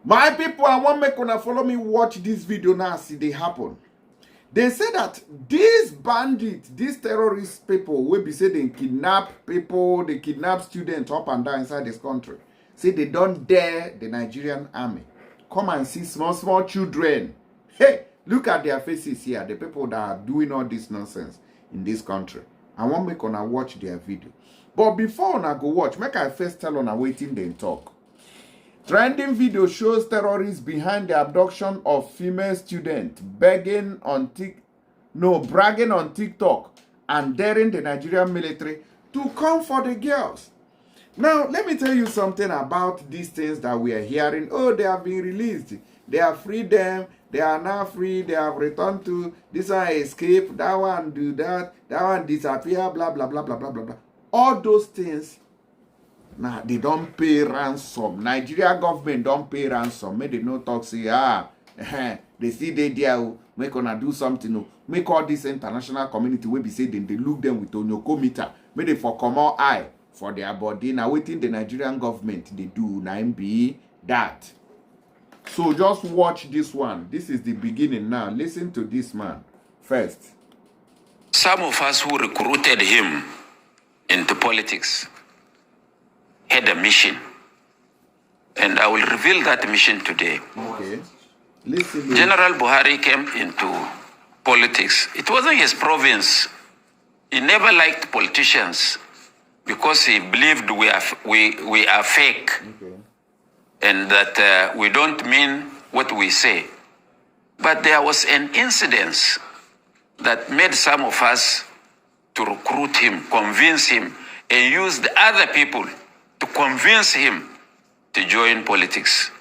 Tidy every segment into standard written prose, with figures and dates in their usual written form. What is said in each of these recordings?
My people, I want make una follow me watch this video now, see they happen. They say that these bandits, these terrorist people, will be say they kidnap people, they kidnap students up and down inside this country. Say they don't dare the Nigerian army. Come and see small children. Hey, look at their faces here, the people that are doing all this nonsense in this country. I want make una watch their video. But before una go watch, make I first tell una waiting then talk. Trending video shows terrorists behind the abduction of female student bragging on TikTok and daring the Nigerian military to come for the girls. Now, let me tell you something about these things that we are hearing. Oh, they have been released. They have freed them. They are now free. They have returned to this one escape. That one do that. That one disappear. Blah, blah, blah, blah, blah, blah, blah. All those things. Now, they don't pay ransom. Nigeria government don't pay ransom. Make they no talk say, they see they there, make gonna do something. Make all this international community will be saying they look them with Onyoko meter. Make they for common eye for their body. Now, waiting the Nigerian government, they do. Now, be that. So, just watch this one. This is the beginning now. Listen to this man first. Some of us who recruited him into politics had a mission, and I will reveal that mission today. Okay. Listen. General Buhari came into politics. It wasn't his province. He never liked politicians because he believed we are fake, okay, and that we don't mean what we say. But there was an incident that made some of us to recruit him, convince him, and use the other people to convince him to join politics.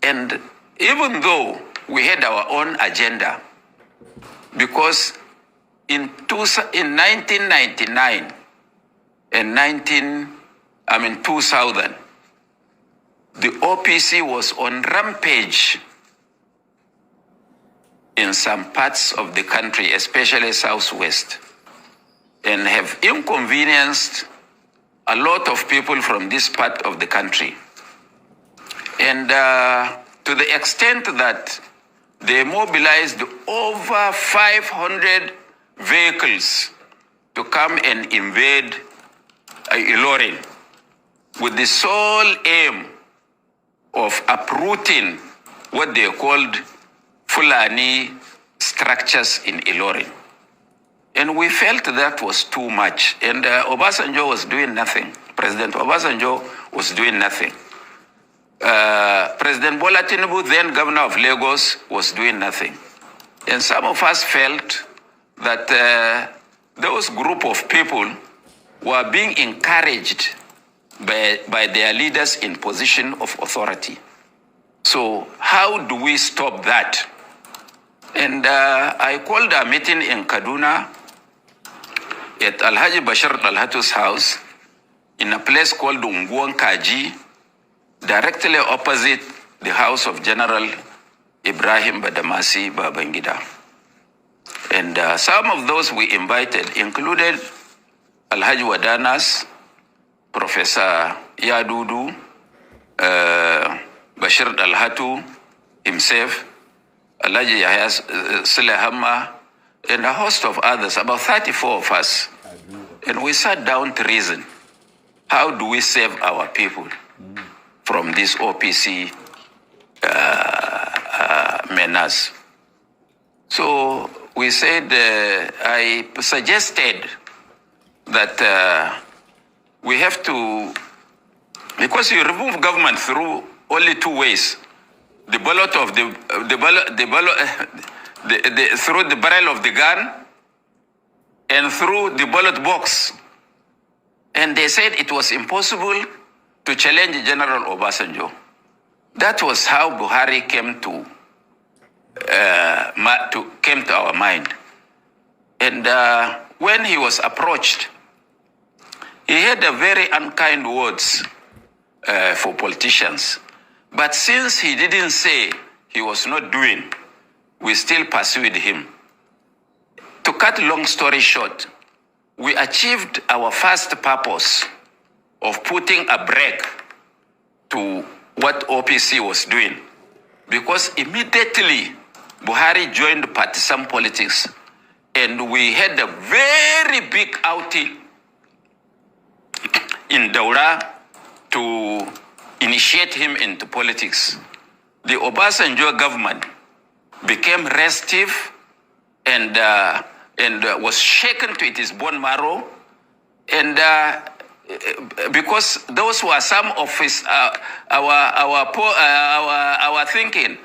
And even though we had our own agenda, because in 1999 and 2000, the OPC was on rampage in some parts of the country, especially Southwest, and have inconvenienced a lot of people from this part of the country. And to the extent that they mobilized over 500 vehicles to come and invade Ilorin with the sole aim of uprooting what they called Fulani structures in Ilorin. And we felt that was too much. And Obasanjo was doing nothing. President Obasanjo was doing nothing. President Bola Tinubu, then governor of Lagos, was doing nothing. And some of us felt that those group of people were being encouraged by their leaders in position of authority. So how do we stop that? And I called a meeting in Kaduna at Alhaji Bashir Dalhatu's house in a place called Unguan Kaji, directly opposite the house of General Ibrahim Badamasi Babangida. And some of those we invited included Alhaji Wadanas, Professor Yadudu, Bashir Dalhatu himself, Alhaji Yahya Sulahamma, and a host of others, about 34 of us. And we sat down to reason. How do we save our people from this OPC menace? So we said, I suggested that we have to, because you remove government through only two ways: the bullet of through the barrel of the gun and through the ballot box. And they said it was impossible to challenge General Obasanjo. That was how Buhari came to our mind. And when he was approached, he had a very unkind words for politicians. But since he didn't say he was not doing, we still pursued him. To cut long story short, we achieved our first purpose of putting a brake to what OPC was doing. Because immediately Buhari joined partisan politics, and we had a very big outing in Daura to initiate him into politics. The Obasanjo government became restive and was shaken to its bone marrow, and because those were some of his our thinking.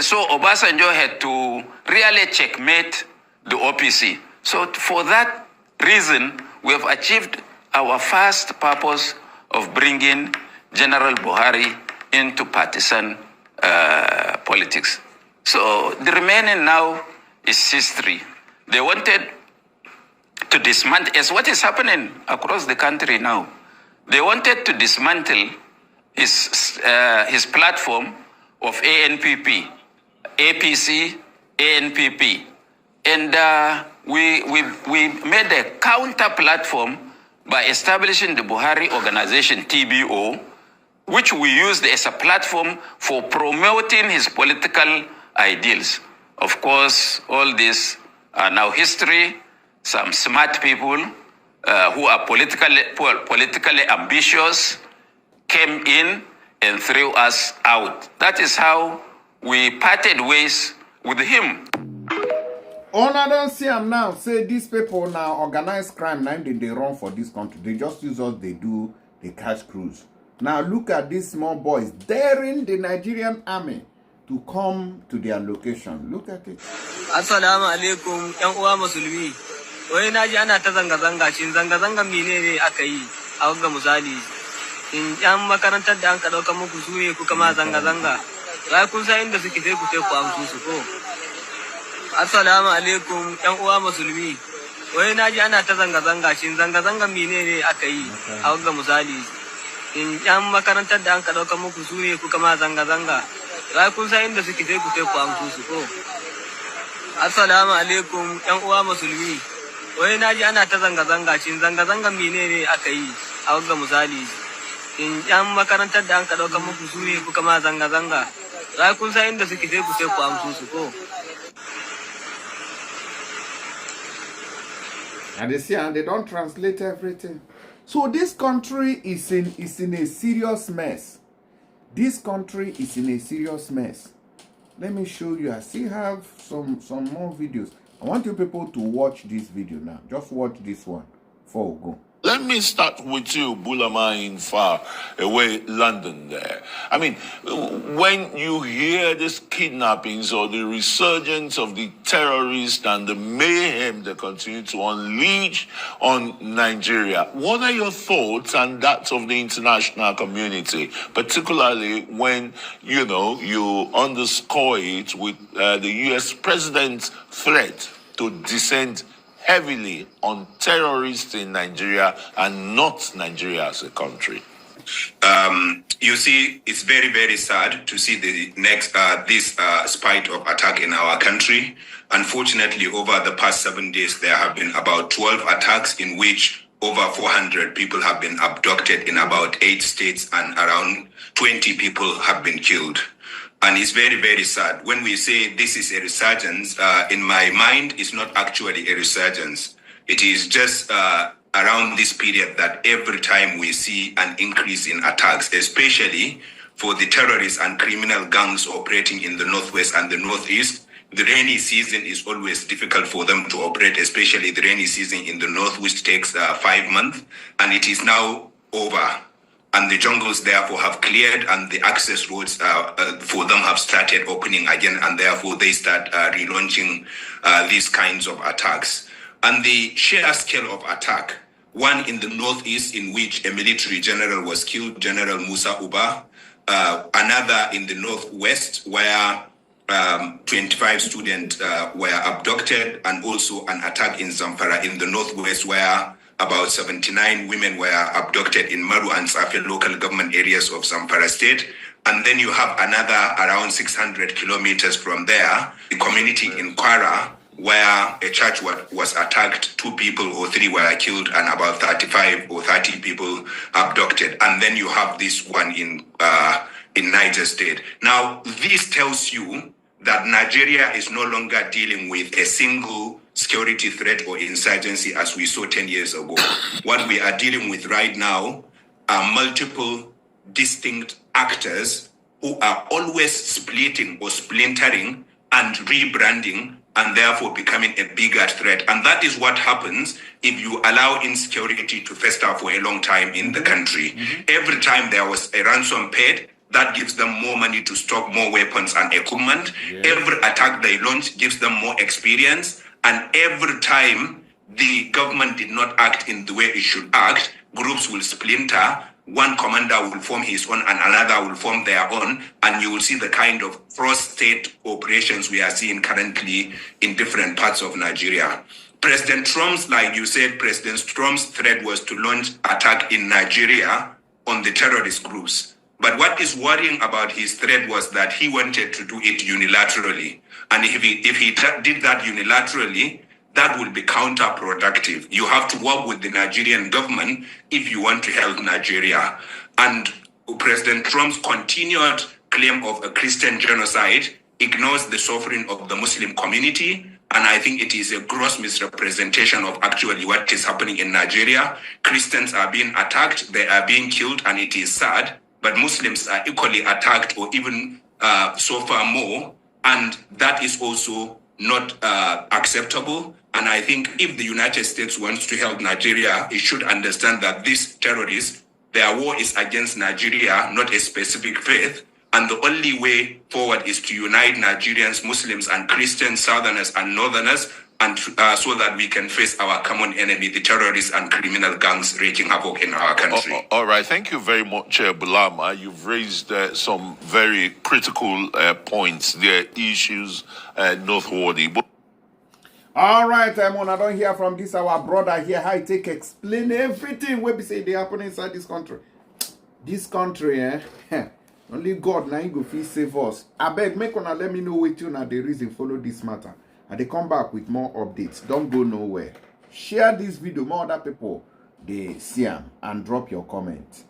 So Obasanjo had to really checkmate the OPC. So for that reason, we have achieved our first purpose of bringing General Buhari into partisan politics. So the remaining now is history. They wanted to dismantle, as what is happening across the country now. They wanted to dismantle his platform of ANPP, APC, ANPP. And we made a counter platform by establishing the Buhari Organization, TBO, which we used as a platform for promoting his political ideals. Of course, all these are now history. Some smart people who are politically ambitious came in and threw us out. That is how we parted ways with him. I don't see them now. Say these people now organize crime. Now they run for this country. They just use us. They do the cash cruise. Now look at these small boys daring the Nigerian army to come to their location. Look at it. Assalamu alaikum, yan uwa musulmi. Wai naji ana ta zanga-zanga, shin zanga-zanga menene aka yi a wanga misali? In yan makarantar da an ka dauka muku su ne kuka ma zanga-zanga. Wai kun san inda suke sai ku tai ku amsu su ko? Assalamu alaikum, yan uwa musulmi. Wai naji ana ta zanga-zanga, shin zanga-zanga menene aka yi a wanga misali? In yan makarantar da an ka dauka muku su ne kuka ma zanga-zanga. Wai kun san inda suke sai ku tai ku amsu su ko? Assalamu alaikum, yan uwa musulmi. Wai naji ana ta zanga-zanga, shin zanga-zanga menene aka yi a wanga misali? In yan makarantar da an ka dauka muku su ne kuka ma zanga-zanga. Wai kun san inda suke sai ku tai ku amsu su ko? And they see, and they don't translate everything. So this country is in a serious mess. This country is in a serious mess. Let me show you. I still have some more videos. I want you people to watch this video now. Just watch this one before we go. Let me start with you, Bulama, in far away London there. I mean, when you hear these kidnappings or the resurgence of the terrorists and the mayhem they continue to unleash on Nigeria, what are your thoughts and that of the international community, particularly when, you know, you underscore it with the U.S. president's threat to descend heavily on terrorists in Nigeria and not Nigeria as a country? You see, it's very, very sad to see the next this spate of attack in our country. Unfortunately, over the past 7 days, there have been about 12 attacks in which over 400 people have been abducted in about 8 states and around 20 people have been killed. And it's very, very sad. When we say this is a resurgence, in my mind, it's not actually a resurgence. It is just around this period that every time we see an increase in attacks, especially for the terrorists and criminal gangs operating in the Northwest and the Northeast, the rainy season is always difficult for them to operate, especially the rainy season in the Northwest takes 5 months, and it is now over. And the jungles therefore have cleared and the access roads for them have started opening again, and therefore they start relaunching these kinds of attacks. And the sheer scale of attack, one in the Northeast in which a military general was killed, General Musa Uba, another in the Northwest where 25 students were abducted, and also an attack in Zamfara in the Northwest where about 79 women were abducted in Maru and Safia local government areas of Zamfara state. And then you have another around 600 kilometers from there, the community in Kwara, where a church was attacked, 2 people or 3 were killed, and about 35 or 30 people abducted. And then you have this one in in Niger State. Now, this tells you that Nigeria is no longer dealing with a single security threat or insurgency as we saw 10 years ago. What we are dealing with right now are multiple distinct actors who are always splitting or splintering and rebranding and therefore becoming a bigger threat. And that is what happens if you allow insecurity to fester for a long time in the country. Every time there was a ransom paid, that gives them more money to stock more weapons and equipment. Every attack they launch gives them more experience. And every time the government did not act in the way it should act, groups will splinter. One commander will form his own and another will form their own. And you will see the kind of cross-state operations we are seeing currently in different parts of Nigeria. President Trump's, like you said, President Trump's threat was to launch attack in Nigeria on the terrorist groups. But what is worrying about his threat was that he wanted to do it unilaterally. And if he did that unilaterally, that will be counterproductive. You have to work with the Nigerian government if you want to help Nigeria. And President Trump's continued claim of a Christian genocide ignores the suffering of the Muslim community. And I think it is a gross misrepresentation of actually what is happening in Nigeria. Christians are being attacked, they are being killed, and it is sad. But Muslims are equally attacked or even so far more. And that is also not acceptable. And I think if the United States wants to help Nigeria, it should understand that these terrorists, their war is against Nigeria, not a specific faith. And the only way forward is to unite Nigerians, Muslims, and Christians, Southerners and Northerners, and so that we can face our common enemy, the terrorists and criminal gangs wreaking havoc in our country. All right. Thank you very much, Bulama. You've raised some very critical points. There are issues noteworthy. All right, when I don't hear from this, our brother here, how he take explain everything we be say they happen inside this country. This country, only God now go fit save us. I beg, make una let me know what you now the reason follow this matter. And they come back with more updates. Don't go nowhere. Share this video, more other people they see them, and drop your comment.